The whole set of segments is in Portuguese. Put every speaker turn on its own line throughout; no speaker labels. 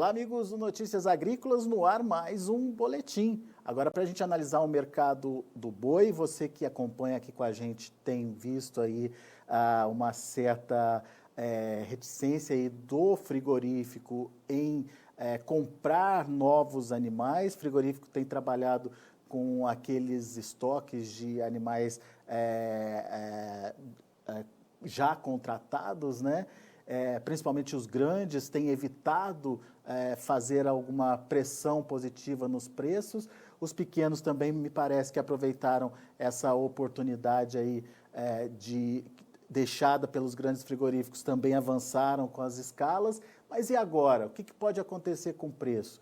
Olá, amigos do Notícias Agrícolas, no ar mais um boletim. Agora, para a gente analisar o mercado do boi, você que acompanha aqui com a gente tem visto aí uma certa reticência aí do frigorífico em comprar novos animais. O frigorífico tem trabalhado com aqueles estoques de animais já contratados, né? Principalmente os grandes, têm evitado fazer alguma pressão positiva nos preços. Os pequenos também me parece que aproveitaram essa oportunidade aí deixada pelos grandes frigoríficos, também avançaram com as escalas. Mas e agora? O que pode acontecer com o preço?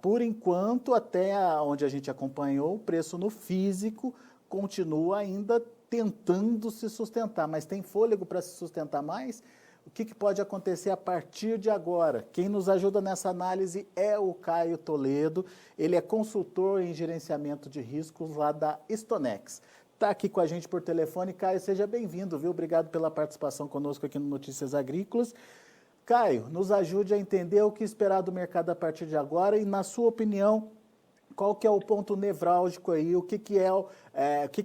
Por enquanto, até onde a gente acompanhou, o preço no físico continua ainda tentando se sustentar, mas tem fôlego para se sustentar mais? O que pode acontecer a partir de agora? Quem nos ajuda nessa análise é o Caio Toledo, ele é consultor em gerenciamento de riscos lá da Stonex. Está aqui com a gente por telefone. Caio, seja bem-vindo, viu? Obrigado pela participação conosco aqui no Notícias Agrícolas. Caio, nos ajude a entender o que esperar do mercado a partir de agora e, na sua opinião, qual que é o ponto nevrálgico aí, o que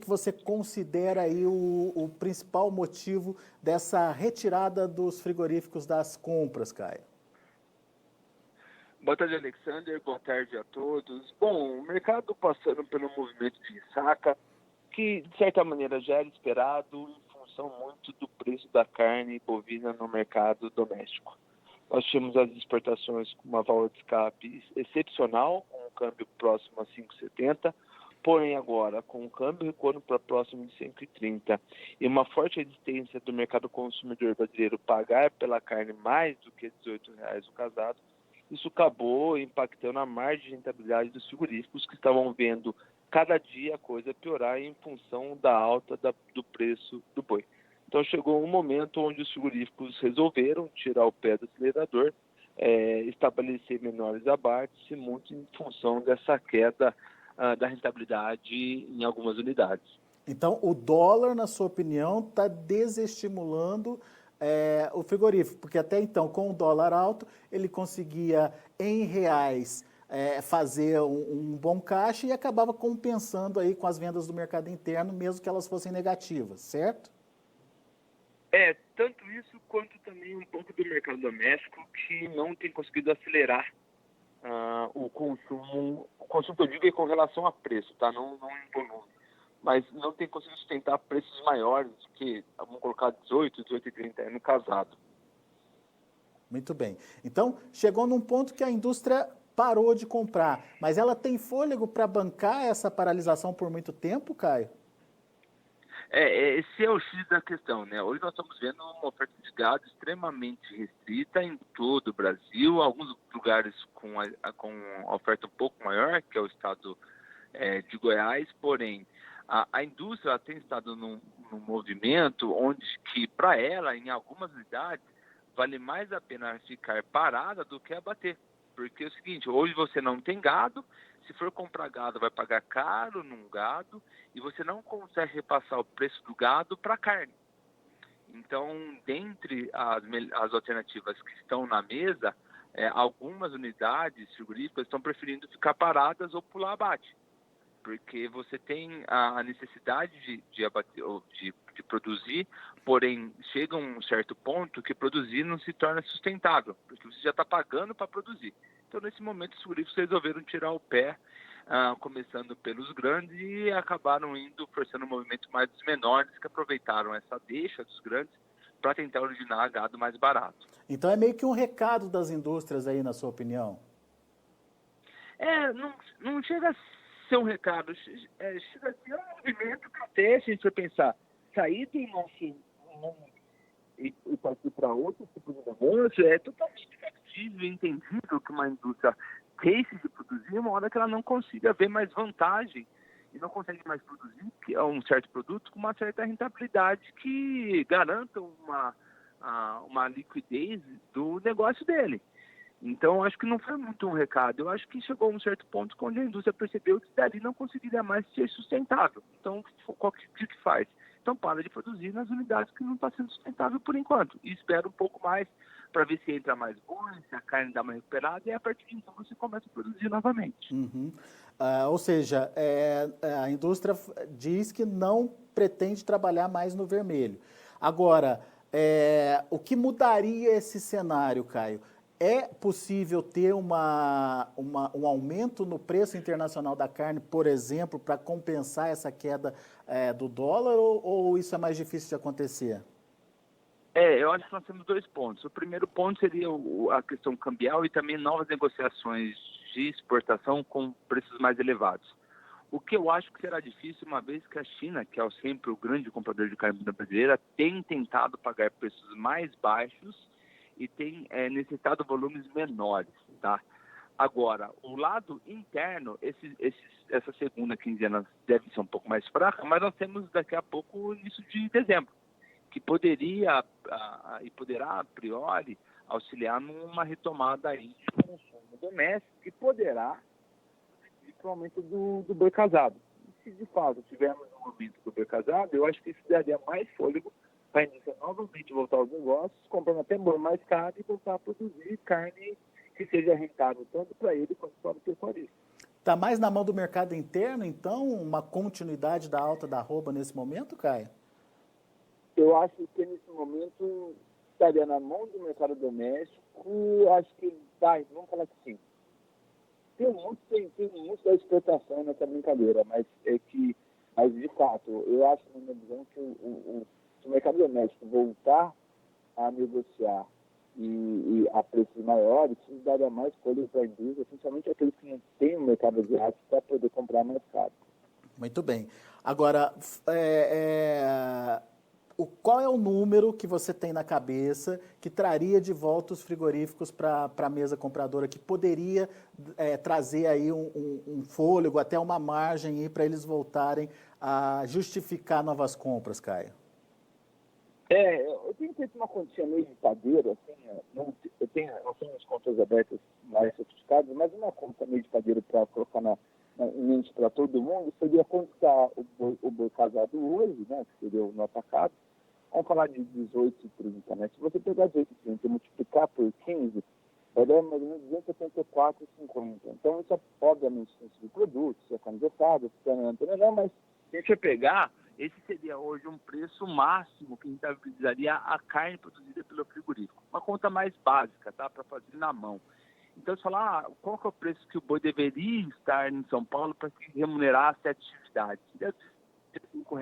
você considera aí o principal motivo dessa retirada dos frigoríficos das compras, Caio?
Boa tarde, Alexander. Boa tarde a todos. Bom, o mercado passando pelo movimento de ressaca, que de certa maneira já era esperado em função muito do preço da carne bovina no mercado doméstico. Nós tínhamos as exportações com uma válvula de escape excepcional, com um câmbio próximo a 5,70, porém agora com o câmbio recuando para próximo de 5,30 e uma forte resistência do mercado consumidor brasileiro pagar pela carne mais do que R$18 o casado, isso acabou impactando a margem de rentabilidade dos frigoríficos que estavam vendo cada dia a coisa piorar em função da alta do preço do boi. Então chegou um momento onde os frigoríficos resolveram tirar o pé do acelerador, estabelecer menores abates, muito em função dessa queda da rentabilidade em algumas unidades.
Então, o dólar, na sua opinião, está desestimulando o frigorífico, porque até então, com o dólar alto, ele conseguia, em reais, fazer um bom caixa e acabava compensando aí com as vendas do mercado interno, mesmo que elas fossem negativas, certo?
Tanto isso quanto também um pouco do mercado doméstico que não tem conseguido acelerar o consumo que eu digo é com relação a preço, tá? Não em volume, mas não tem conseguido sustentar preços maiores do que, vamos colocar 18,30 no casado.
Muito bem. Então, chegou num ponto que a indústria parou de comprar, mas ela tem fôlego para bancar essa paralisação por muito tempo, Caio?
Esse é o X da questão, né? Hoje nós estamos vendo uma oferta de gado extremamente restrita em todo o Brasil, alguns lugares com oferta um pouco maior, que é o estado de Goiás, porém a indústria tem estado num movimento onde que para ela, em algumas unidades, vale mais a pena ficar parada do que abater. Porque é o seguinte, hoje você não tem gado, se for comprar gado vai pagar caro num gado e você não consegue repassar o preço do gado para a carne. Então, dentre as alternativas que estão na mesa, algumas unidades frigoríficas estão preferindo ficar paradas ou pular abate. Porque você tem a necessidade de abater, ou de produzir, porém chega um certo ponto que produzir não se torna sustentável, porque você já está pagando para produzir. Então, nesse momento, os frigoríficos resolveram tirar o pé, começando pelos grandes, e acabaram forçando o movimento mais dos menores, que aproveitaram essa deixa dos grandes para tentar originar gado mais barato.
Então, é meio que um recado das indústrias aí, na sua opinião?
Não chega a ser um recado, chega a ser um movimento que até, se a gente for pensar, sair do nosso e partir para outro tipo de negócio, é totalmente factível e entendível que uma indústria deixe de produzir uma hora que ela não consiga ver mais vantagem e não consegue mais produzir um certo produto com uma certa rentabilidade que garanta uma liquidez do negócio dele. Então, acho que não foi muito um recado. Eu acho que chegou a um certo ponto onde a indústria percebeu que dali não conseguiria mais ser sustentável. Então, qual que faz? Então, para de produzir nas unidades que não está sendo sustentável por enquanto. E espera um pouco mais para ver se entra mais boi, se a carne dá uma recuperada, e a partir de então você começa a produzir novamente.
Uhum. Ou seja, a indústria diz que não pretende trabalhar mais no vermelho. Agora, o que mudaria esse cenário, Caio? É possível ter um aumento no preço internacional da carne, por exemplo, para compensar essa queda do dólar, ou isso é mais difícil de acontecer?
Eu acho que nós temos 2 pontos. O primeiro ponto seria a questão cambial e também novas negociações de exportação com preços mais elevados. O que eu acho que será difícil, uma vez que a China, que é sempre o grande comprador de carne brasileira, tem tentado pagar preços mais baixos e tem necessitado volumes menores, tá? Agora, o lado interno, essa segunda quinzena deve ser um pouco mais fraca, mas nós temos daqui a pouco o início de dezembro, que poderia e poderá, a priori, auxiliar numa retomada aí de consumo doméstico, que poderá ir para o aumento do boi casado. E se de fato tivermos um aumento do boi casado, eu acho que isso daria mais fôlego para a indústria novamente voltar aos negócios, comprando até boi mais caro e voltar a produzir carne que seja rentável tanto para ele quanto para o pecuarista.
Está mais na mão do mercado interno, então, uma continuidade da alta da arroba nesse momento, Caio?
Eu acho que nesse momento estaria na mão do mercado doméstico, acho que vamos falar que sim. Tem muito da exportação nessa brincadeira, mas de fato, eu acho, na minha visão, que se o mercado doméstico voltar a negociar e a preços maiores, isso daria mais fôlego para a indústria, principalmente aqueles que não têm o mercado asiático para poder comprar mais caro.
Muito bem. Agora, qual é o número que você tem na cabeça que traria de volta os frigoríficos para a mesa compradora, que poderia trazer aí um fôlego, até uma margem para eles voltarem a justificar novas compras, Caio?
Eu tenho feito uma continha meio de padeiro, assim, nós temos contas abertas mais sofisticadas, mas uma conta meio de padeiro para colocar em mente para todo mundo seria quanto está o boi casado hoje, né, que seria o no atacado. Vamos falar de 18,30, né? Se você pegar 18,30 e multiplicar por 15, vai dar mais ou menos 274,50. Então, isso é, obviamente, tem de produtos, é candidatado, mas
Se a gente pegar, esse seria hoje um preço máximo que rentabilizaria a carne produzida pelo frigorífico. Uma conta mais básica, tá? Para fazer na mão. Então, se falar qual que é o preço que o boi deveria estar em São Paulo para se remunerar a 7 atividades? Seria R$ 5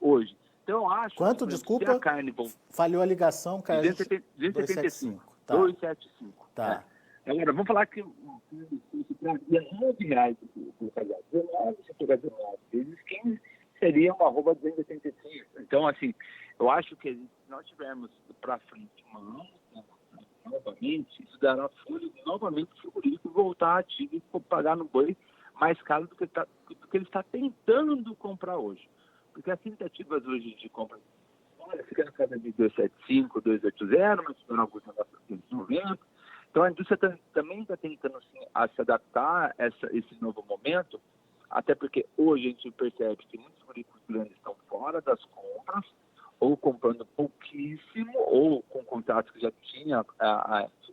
hoje. Então, eu acho
Quanto,
que
desculpa,
se a carne
falhou a ligação, Caio.
275.
Tá.
275.
Tá.
Agora, vamos falar que o traria R$ 9 por casado. 19, se pegar 19 vezes 15, seria uma arroba 285. Então, assim, eu acho que se nós tivermos para frente uma alta novamente, isso dará fôlego novamente para o frigorífico voltar ativo e pagar no boi mais caro do que ele está tentando comprar hoje. Porque as tentativas hoje de compra fica na casa de 275, 280, mas tiveram alguns negócios de 290. Então a indústria também está tentando assim, a se adaptar a esse novo momento, até porque hoje a gente percebe que muitos frigoríficos grandes estão fora das compras, ou comprando pouquíssimo, ou com contratos que já tinha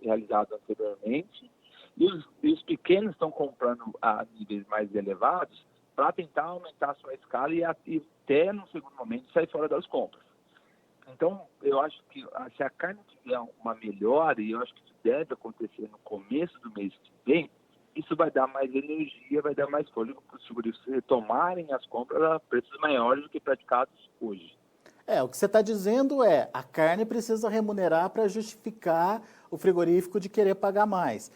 realizado anteriormente, e os pequenos estão comprando a níveis mais elevados para tentar aumentar a sua escala e até, no segundo momento, sair fora das compras. Então, eu acho que se a carne tiver uma melhora, e eu acho que isso deve acontecer no começo do mês que vem, isso vai dar mais energia, vai dar mais fôlego para os frigoríficos retomarem as compras a preços maiores do que praticados hoje.
O que você está dizendo a carne precisa remunerar para justificar o frigorífico de querer pagar mais.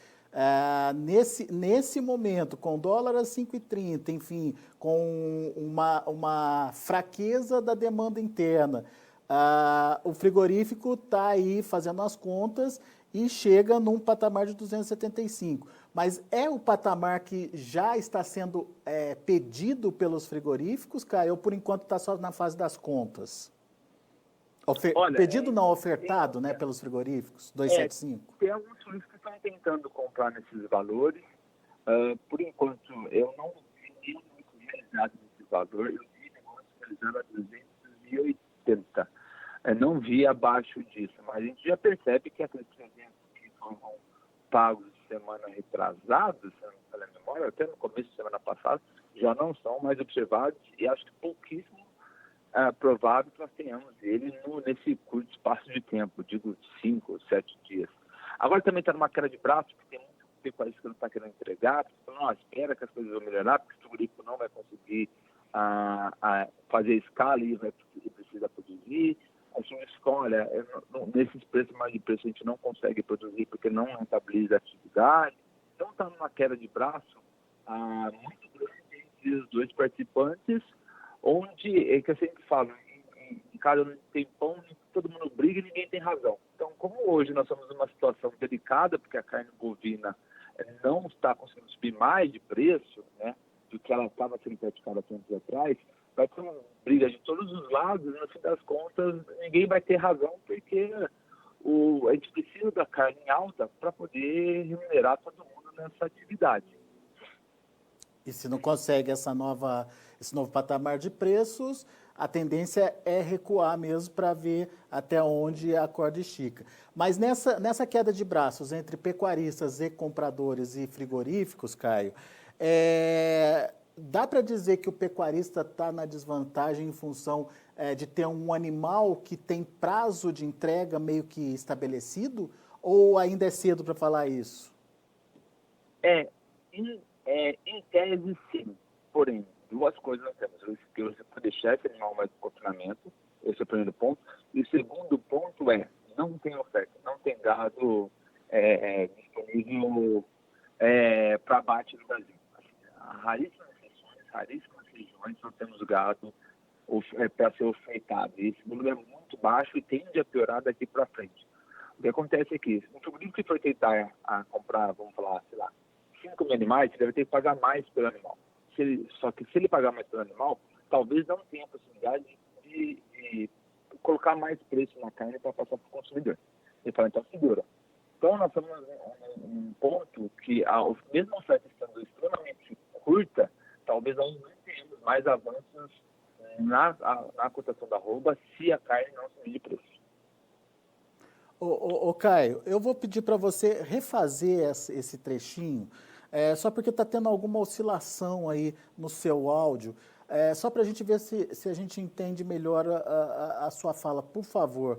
Nesse momento, com o dólar a 5,30, enfim, com uma fraqueza da demanda interna, o frigorífico está aí fazendo as contas e chega num patamar de 275. Mas é o patamar que já está sendo pedido pelos frigoríficos, Caio, ou por enquanto está só na fase das contas?
Olha,
pedido não ofertado, né, pelos frigoríficos, 275?
Tem alguns frigoríficos que estão tentando comprar nesses valores. Por enquanto, eu não vi nenhum muito realizado nesse valor. Eu vi negócio realizado a 280.
não vi abaixo disso, mas a gente já percebe que aqueles 300 que foram pagos semana retrasada, se não me falha a memória, até no começo da semana passada, já não são mais observados e acho que pouquíssimo provável que nós tenhamos ele nesse curto espaço de tempo, digo 5 ou 7 dias. Agora também está numa queda de braço, porque tem muito pecuarista que não está querendo entregar, não, espera que as coisas vão melhorar, porque o frigorífico não vai conseguir fazer escala e precisa produzir. A gente olha, nesses preços mais de preço a gente não consegue produzir porque não rentabiliza a atividade. Então está numa queda de braço muito grande entre os dois participantes, onde, é que eu sempre falo, em casa tem pão, todo mundo briga e ninguém tem razão. Então, como hoje nós estamos numa situação delicada, porque a carne bovina não está conseguindo subir mais de preço, né, do que ela estava sendo praticada tempos atrás, vai ter uma briga de todos os lados e, no fim das contas, ninguém vai ter razão, porque a gente precisa da carne em alta para poder remunerar todo mundo nessa atividade.
E se não consegue esse novo patamar de preços, a tendência é recuar mesmo para ver até onde a corda estica. Mas nessa queda de braços entre pecuaristas e compradores e frigoríficos, Caio, dá para dizer que o pecuarista está na desvantagem em função de ter um animal que tem prazo de entrega meio que estabelecido? Ou ainda é cedo para falar isso?
Em tese, sim. Porém, duas coisas nós temos. Você pode deixar esse animal mais no confinamento, esse é o primeiro ponto. E o segundo ponto não tem oferta, não tem gado disponível para abate no Brasil. Raríssimas regiões nós temos gado para ser ofertado. E esse número é muito baixo e tende a piorar daqui para frente. O que acontece é que, se um frigorífico que for tentar comprar, vamos falar, sei lá, 5 mil animais, ele deve ter que pagar mais pelo animal. Só que se ele pagar mais pelo animal, talvez não tenha a possibilidade de colocar mais preço na carne para passar para o consumidor. Ele fala, então segura. Então nós estamos num ponto que, mesmo a oferta estando extremamente curta, talvez nós não tenhamos mais avanços na cotação da arroba se a carne não subir de preço.
Caio, eu vou pedir para você refazer esse trechinho, só porque está tendo alguma oscilação aí no seu áudio, só para a gente ver se a gente entende melhor a sua fala, por favor.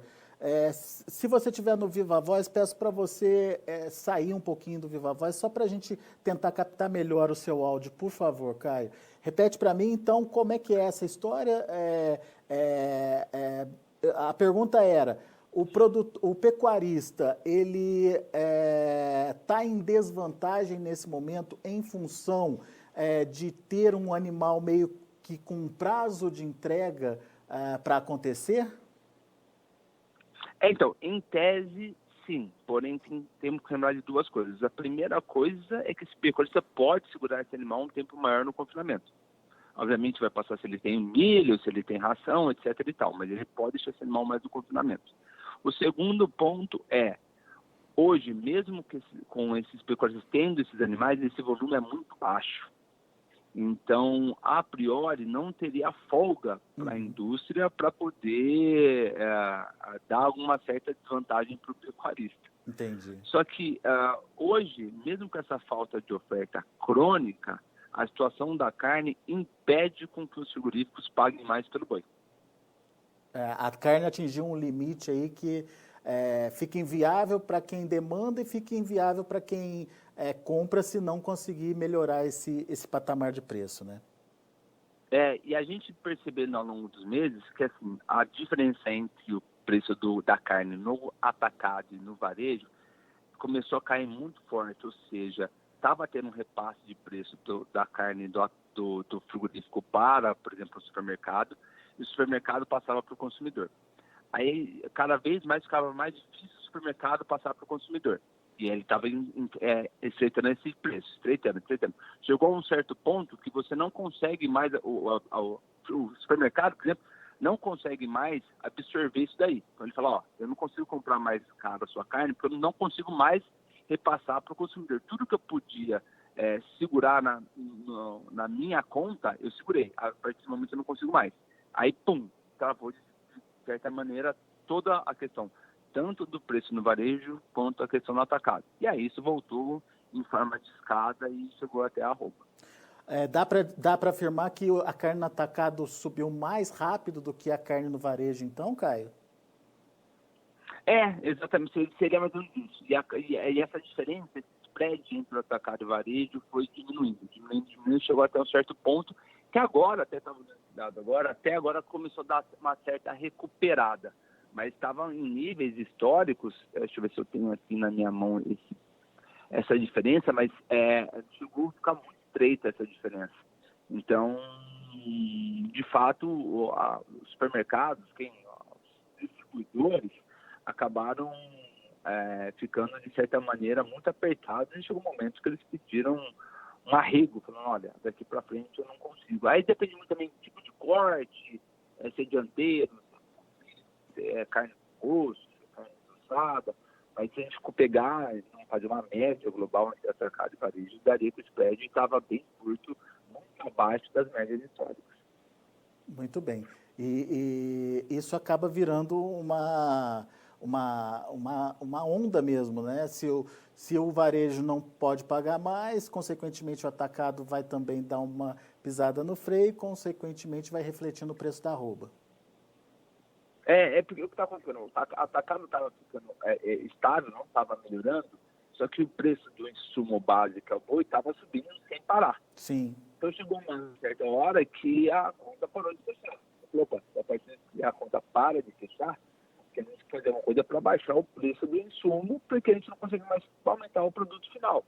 Se você estiver no Viva Voz, peço para você sair um pouquinho do Viva Voz, só para a gente tentar captar melhor o seu áudio, por favor, Caio. Repete para mim, então, como é que é essa história? A pergunta era: o pecuarista, ele está em desvantagem nesse momento em função de ter um animal meio que com prazo de entrega para acontecer?
Então, em tese, sim. Porém, temos que lembrar de duas coisas. A primeira coisa é que esse pecuarista pode segurar esse animal um tempo maior no confinamento. Obviamente vai passar se ele tem milho, se ele tem ração, etc. e tal, mas ele pode deixar esse animal mais no confinamento. O segundo ponto hoje, mesmo com esses pecuaristas tendo esses animais, esse volume é muito baixo. Então, a priori, não teria folga para a indústria para poder dar alguma certa desvantagem para o pecuarista.
Entendi.
Só que hoje, mesmo com essa falta de oferta crônica, a situação da carne impede com que os frigoríficos paguem mais pelo boi.
A carne atingiu um limite aí que fica inviável para quem demanda e fica inviável para quem compra se não conseguir melhorar esse patamar de preço, né?
E a gente percebendo ao longo dos meses que assim, a diferença entre o preço da carne no atacado e no varejo começou a cair muito forte, ou seja, estava tendo um repasse de preço da carne do frigorífico para, por exemplo, o supermercado, e o supermercado passava para o consumidor. Aí, cada vez mais ficava mais difícil o supermercado passar para o consumidor. E ele estava estreitando esse preço, estreitando. Chegou a um certo ponto que você não consegue mais, o supermercado, por exemplo, não consegue mais absorver isso daí. Então ele fala, eu não consigo comprar mais caro a sua carne, porque eu não consigo mais repassar para o consumidor. Tudo que eu podia segurar na minha conta, eu segurei. A partir do momento eu não consigo mais. Aí, travou de certa maneira toda a questão, tanto do preço no varejo quanto a questão no atacado. E aí isso voltou em forma de escada e chegou até a arroba.
Dá para afirmar que a carne no atacado subiu mais rápido do que a carne no varejo, então, Caio?
Exatamente, seria mais ou menos isso. E essa diferença, esse spread entre o atacado e o varejo foi diminuindo, chegou até um certo ponto, que agora, até agora começou a dar uma certa recuperada, mas estava em níveis históricos, deixa eu ver se eu tenho aqui na minha mão essa diferença, mas chegou a ficar muito estreita essa diferença. Então, de fato, os supermercados, os distribuidores, acabaram ficando, de certa maneira, muito apertados, e chegou um momento que eles pediram um arrego, falando, olha, daqui para frente eu não consigo. Aí depende muito também do tipo de corte, se é dianteiro, se é carne com osso, se é carne assada, mas se a gente pegar, fazer uma média global entre atacado e varejo, daria que o spread estava bem curto, muito abaixo das médias históricas.
Muito bem. E isso acaba virando uma onda mesmo, né? Se o varejo não pode pagar mais, consequentemente o atacado vai também dar uma pisada no freio, consequentemente vai refletir no preço da arroba.
Porque o que está acontecendo? O atacado estava ficando estável, não estava melhorando, só que o preço do insumo básico, que é o boi, estava subindo sem parar.
Sim.
Então chegou uma certa hora que a conta parou de fechar. Opa, a partir que a conta para de fechar, que a gente fazer uma coisa para baixar o preço do insumo, porque a gente não consegue mais aumentar o produto final.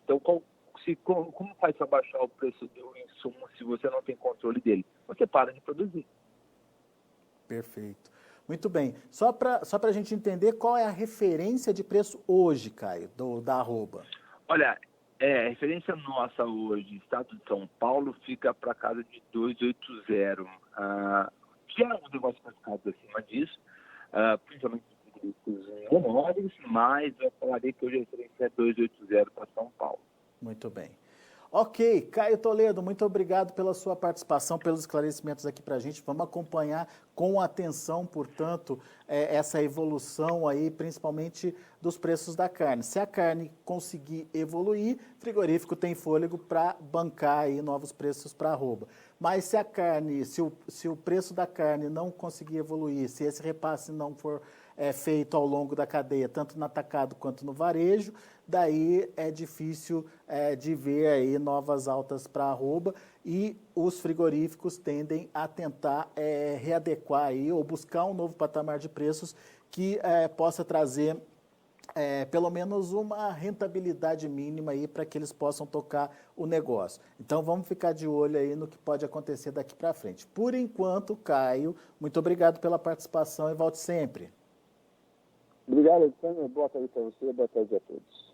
Então, como faz para baixar o preço do insumo se você não tem controle dele? Você para de produzir.
Perfeito. Muito bem. Só para a gente entender qual é a referência de preço hoje, Caio, da arroba.
Olha, a referência nossa hoje, Estado de São Paulo, fica para casa de 280. Tinha um negócio classificado acima disso, principalmente grupos menores, mas eu falaria que hoje a referência é 280 para São Paulo.
Muito bem. Ok, Caio Toledo, muito obrigado pela sua participação, pelos esclarecimentos aqui para a gente. Vamos acompanhar com atenção, portanto, essa evolução aí, principalmente dos preços da carne. Se a carne conseguir evoluir, frigorífico tem fôlego para bancar aí novos preços para arroba. Mas se a carne, se o preço da carne não conseguir evoluir, se esse repasse não for feito ao longo da cadeia, tanto no atacado quanto no varejo, daí é difícil de ver aí novas altas para arroba, e os frigoríficos tendem a tentar readequar aí, ou buscar um novo patamar de preços que possa trazer pelo menos uma rentabilidade mínima aí para que eles possam tocar o negócio. Então vamos ficar de olho aí no que pode acontecer daqui para frente. Por enquanto, Caio, muito obrigado pela participação e volte sempre.
Obrigado, Alexandre. Boa tarde para você, boa tarde a todos.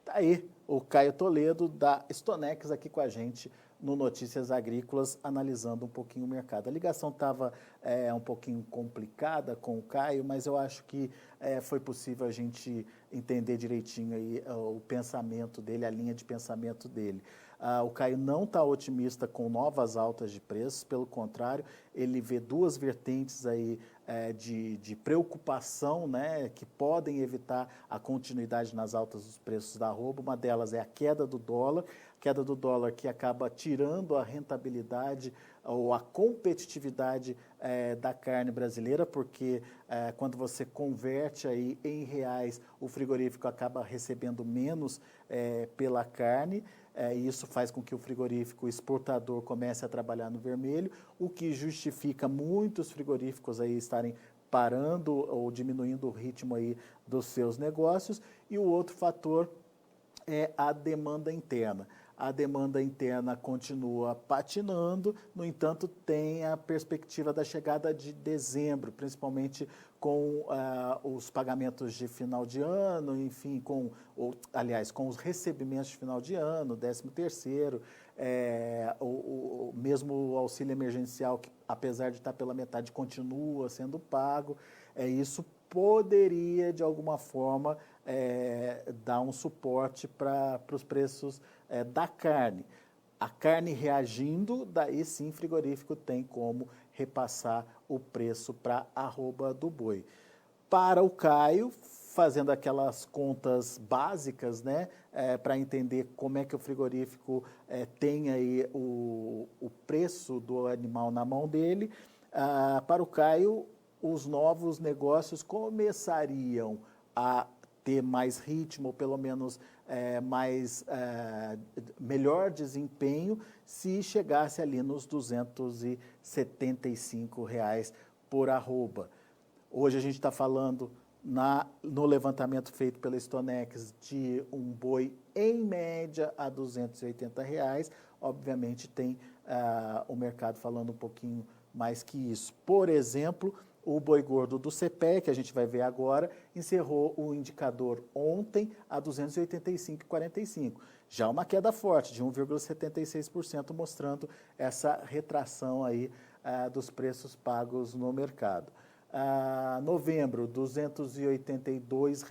Tá aí o Caio Toledo da Stonex aqui com a gente no Notícias Agrícolas, analisando um pouquinho o mercado. A ligação estava um pouquinho complicada com o Caio, mas eu acho que foi possível a gente entender direitinho aí o pensamento dele, a linha de pensamento dele. O Caio não está otimista com novas altas de preços, pelo contrário, ele vê duas vertentes aí de preocupação, né, que podem evitar a continuidade nas altas dos preços da arroba. Uma delas é a queda do dólar que acaba tirando a rentabilidade ou a competitividade da carne brasileira, porque quando você converte aí em reais, o frigorífico acaba recebendo menos pela carne, e isso faz com que o frigorífico exportador comece a trabalhar no vermelho, o que justifica muitos frigoríficos aí estarem parando ou diminuindo o ritmo aí dos seus negócios. E o outro fator é a demanda interna. A demanda interna continua patinando, no entanto, tem a perspectiva da chegada de dezembro, principalmente com os pagamentos de final de ano, enfim, com os recebimentos de final de ano, 13º, mesmo o auxílio emergencial, que apesar de estar pela metade, continua sendo pago. Isso poderia, de alguma forma, dar um suporte para os preços da carne. A carne reagindo, daí sim frigorífico tem como repassar o preço para a arroba do boi. Para o Caio, fazendo aquelas contas básicas, né, para entender como é que o frigorífico tem aí o preço do animal na mão dele, para o Caio, os novos negócios começariam a ter mais ritmo, ou pelo menos melhor desempenho, se chegasse ali nos R$ 275 por arroba. Hoje a gente está falando no levantamento feito pela Stonex de um boi em média a R$ 280. Obviamente tem o mercado falando um pouquinho mais que isso. Por exemplo, o boi gordo do CPE, que a gente vai ver agora, encerrou o indicador ontem a R$ 285,45. Já uma queda forte, de 1,76%, mostrando essa retração aí dos preços pagos no mercado. Novembro, R$ 282,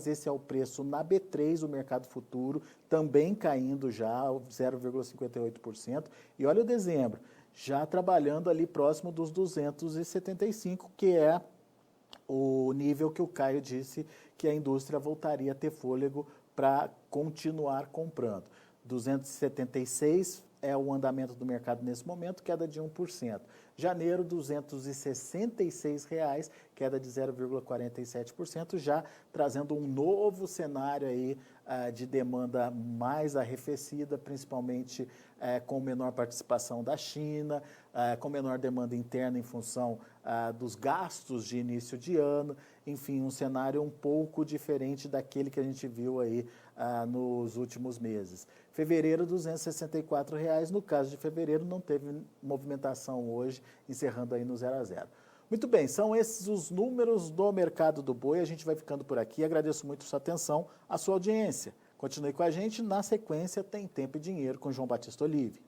esse é o preço na B3, o mercado futuro, também caindo já 0,58%. E olha o dezembro, já trabalhando ali próximo dos 275, que é o nível que o Caio disse que a indústria voltaria a ter fôlego para continuar comprando. 276 é o andamento do mercado nesse momento, queda de 1%. Janeiro, R$ 266, queda de 0,47%, já trazendo um novo cenário aí de demanda mais arrefecida, principalmente com menor participação da China, com menor demanda interna em função dos gastos de início de ano, enfim, um cenário um pouco diferente daquele que a gente viu aí nos últimos meses. Fevereiro, R$ 264, no caso de fevereiro não teve movimentação hoje, encerrando aí no 0 a 0. Muito bem, são esses os números do mercado do boi, a gente vai ficando por aqui, agradeço muito a sua atenção, a sua audiência. Continue com a gente, na sequência tem Tempo e Dinheiro com João Batista Olive.